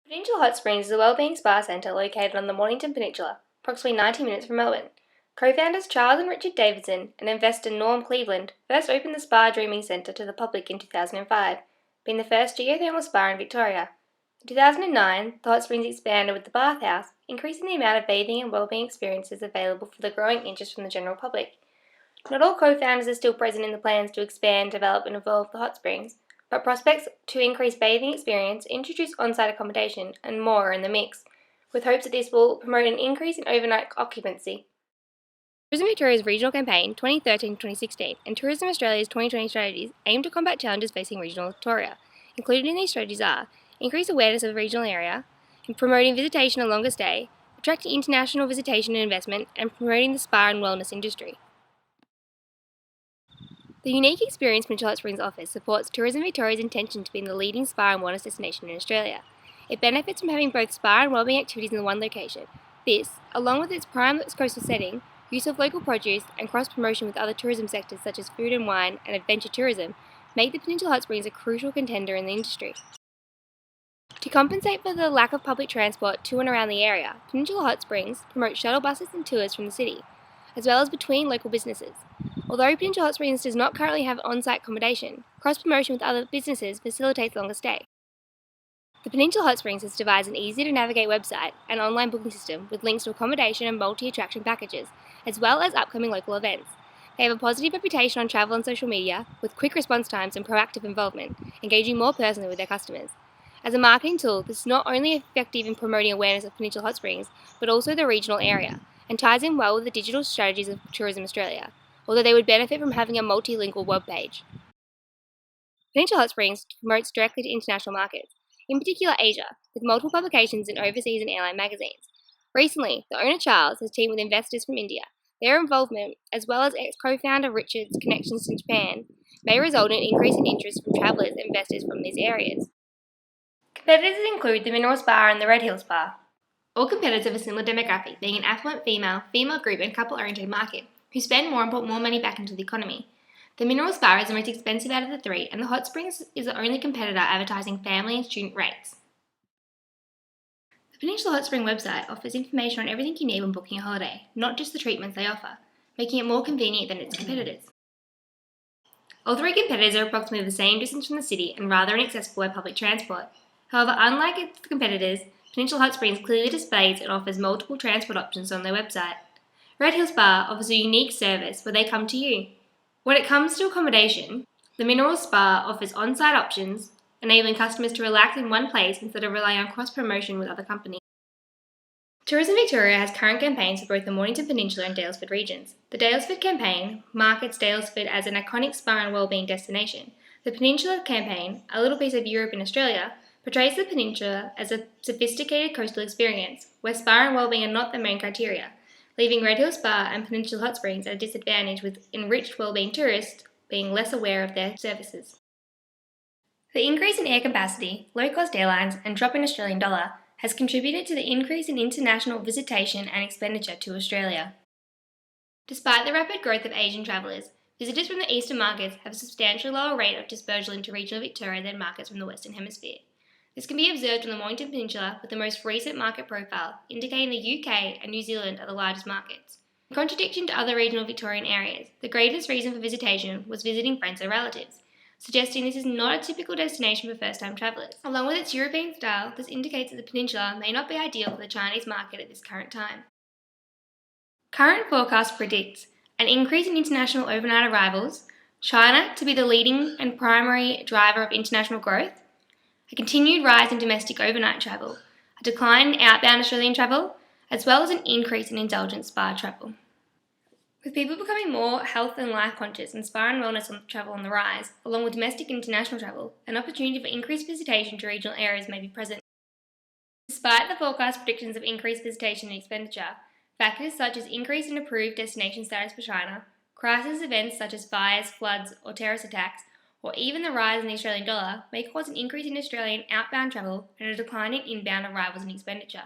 Peninsula Hot Springs is a wellbeing spa centre located on the Mornington Peninsula, approximately 90 minutes from Melbourne. Co-founders Charles and Richard Davidson and investor Norm Cleveland first opened the Spa Dreaming Centre to the public in 2005, being the first geothermal spa in Victoria. In 2009, the hot springs expanded with the bathhouse, increasing the amount of bathing and wellbeing experiences available for the growing interest from the general public. Not all co-founders are still present in the plans to expand, develop and evolve the hot springs, but prospects to increase bathing experience, introduce on-site accommodation and more are in the mix, with hopes that this will promote an increase in overnight occupancy. Tourism Victoria's regional campaign 2013-2016 and Tourism Australia's 2020 strategies aim to combat challenges facing regional Victoria. Included in these strategies are increased awareness of the regional area, and promoting visitation and longer stay, attracting international visitation and investment, and promoting the spa and wellness industry. The unique experience Peninsula Hot Springs offers supports Tourism Victoria's intention to be the leading spa and wellness destination in Australia. It benefits from having both spa and wellbeing activities in one location. This, along with its prime coastal setting, use of local produce, and cross-promotion with other tourism sectors such as food and wine and adventure tourism, make the Peninsula Hot Springs a crucial contender in the industry. To compensate for the lack of public transport to and around the area, Peninsula Hot Springs promotes shuttle buses and tours from the city, as well as between local businesses. Although Peninsula Hot Springs does not currently have on-site accommodation, cross-promotion with other businesses facilitates longer stay. The Peninsula Hot Springs has devised an easy-to-navigate website and online booking system with links to accommodation and multi-attraction packages, as well as upcoming local events. They have a positive reputation on travel and social media, with quick response times and proactive involvement, engaging more personally with their customers. As a marketing tool, this is not only effective in promoting awareness of Peninsula Hot Springs, but also the regional area, and ties in well with the digital strategies of Tourism Australia, although they would benefit from having a multilingual webpage. Peninsula Hot Springs promotes directly to international markets, in particular Asia, with multiple publications in overseas and airline magazines. Recently, the owner Charles has teamed with investors from India. Their involvement, as well as ex-co-founder Richard's connections to Japan, may result in an increase in interest from travellers and investors from these areas. Competitors include the Mineral Spa and the Red Hill Spa. All competitors have a similar demographic, being an affluent female group and couple-oriented market, who spend more and put more money back into the economy. The Mineral Spa is the most expensive out of the three, and the Hot Springs is the only competitor advertising family and student rates. The Peninsula Hot Spring website offers information on everything you need when booking a holiday, not just the treatments they offer, making it more convenient than its competitors. All three competitors are approximately the same distance from the city and rather inaccessible by public transport. However, unlike its competitors, Peninsula Hot Springs clearly displays and offers multiple transport options on their website. Red Hill Spa offers a unique service where they come to you. When it comes to accommodation, the Mineral Spa offers on-site options, enabling customers to relax in one place instead of relying on cross-promotion with other companies. Tourism Victoria has current campaigns for both the Mornington Peninsula and Daylesford regions. The Daylesford campaign markets Daylesford as an iconic spa and wellbeing destination. The Peninsula campaign, a little piece of Europe and Australia, portrays the peninsula as a sophisticated coastal experience, where spa and wellbeing are not the main criteria, leaving Red Hill Spa and Peninsula Hot Springs at a disadvantage, with enriched wellbeing tourists being less aware of their services. The increase in air capacity, low-cost airlines, and drop in Australian dollar has contributed to the increase in international visitation and expenditure to Australia. Despite the rapid growth of Asian travellers, visitors from the eastern markets have a substantially lower rate of dispersal into regional Victoria than markets from the Western Hemisphere. This can be observed on the Mornington Peninsula, with the most recent market profile indicating the UK and New Zealand are the largest markets. In contradiction to other regional Victorian areas, the greatest reason for visitation was visiting friends or relatives, suggesting this is not a typical destination for first-time travellers. Along with its European style, this indicates that the peninsula may not be ideal for the Chinese market at this current time. Current forecast predicts an increase in international overnight arrivals, China to be the leading and primary driver of international growth, a continued rise in domestic overnight travel, a decline in outbound Australian travel, as well as an increase in indulgent spa travel. With people becoming more health and life conscious and spa and wellness travel on the rise, along with domestic and international travel, an opportunity for increased visitation to regional areas may be present. Despite the forecast predictions of increased visitation and expenditure, factors such as increase in approved destination status for China, crisis events such as fires, floods, or terrorist attacks, or even the rise in the Australian dollar may cause an increase in Australian outbound travel and a decline in inbound arrivals and expenditure.